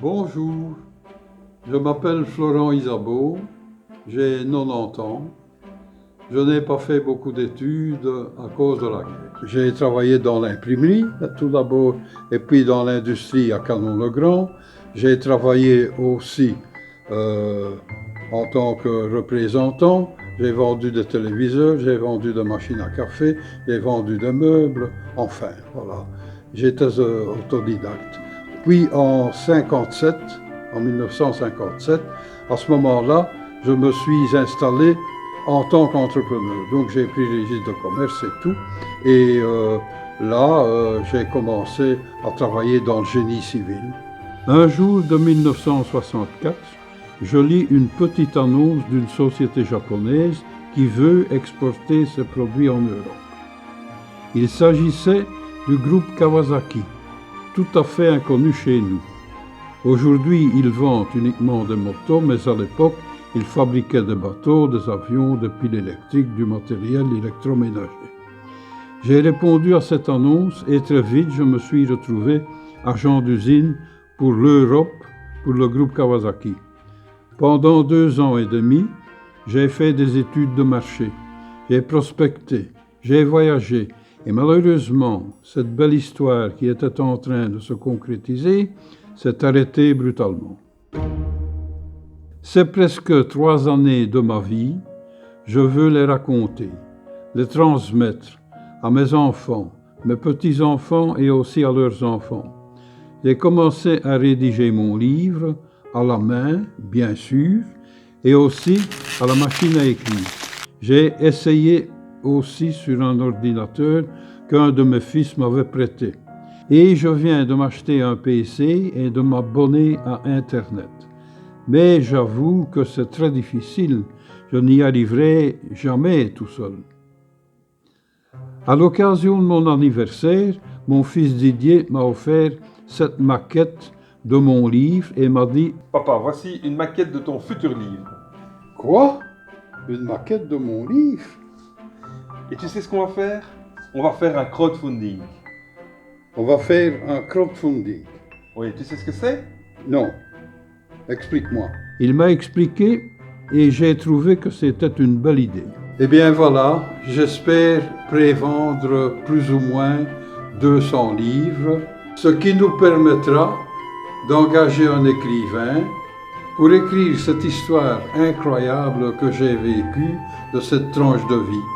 Bonjour, je m'appelle Florent Isabeau, j'ai 90 ans. Je n'ai pas fait beaucoup d'études à cause de la guerre. J'ai travaillé dans l'imprimerie tout d'abord et puis dans l'industrie à Canon-le-Grand. J'ai travaillé aussi en tant que représentant. J'ai vendu des téléviseurs, j'ai vendu des machines à café, j'ai vendu des meubles, enfin voilà. J'étais autodidacte. Puis en 1957, à ce moment-là, je me suis installé en tant qu'entrepreneur. Donc j'ai pris le registre de commerce et tout. Et j'ai commencé à travailler dans le génie civil. Un jour de 1964, je lis une petite annonce d'une société japonaise qui veut exporter ses produits en Europe. Il s'agissait du groupe Kawasaki, tout à fait inconnu chez nous. Aujourd'hui, ils vendent uniquement des motos, mais à l'époque, ils fabriquaient des bateaux, des avions, des piles électriques, du matériel électroménager. J'ai répondu à cette annonce et très vite, je me suis retrouvé agent d'usine pour l'Europe, pour le groupe Kawasaki. Pendant 2 ans et demi, j'ai fait des études de marché, j'ai prospecté, j'ai voyagé et malheureusement, cette belle histoire qui était en train de se concrétiser s'est arrêtée brutalement. C'est presque 3 années de ma vie, je veux les raconter, les transmettre à mes enfants, mes petits-enfants et aussi à leurs enfants. J'ai commencé à rédiger mon livre à la main, bien sûr, et aussi à la machine à écrire. J'ai essayé aussi sur un ordinateur qu'un de mes fils m'avait prêté. Et je viens de m'acheter un PC et de m'abonner à Internet. Mais j'avoue que c'est très difficile, je n'y arriverai jamais tout seul. À l'occasion de mon anniversaire, mon fils Didier m'a offert cette maquette de mon livre et m'a dit « Papa, voici une maquette de ton futur livre. » Quoi? Une maquette de mon livre? Et tu sais ce qu'on va faire? On va faire un crowdfunding. On va faire un crowdfunding. Oui, tu sais ce que c'est? Non. Explique-moi. Il m'a expliqué et j'ai trouvé que c'était une belle idée. Eh bien voilà, j'espère prévendre plus ou moins 200 livres, ce qui nous permettra d'engager un écrivain pour écrire cette histoire incroyable que j'ai vécue de cette tranche de vie.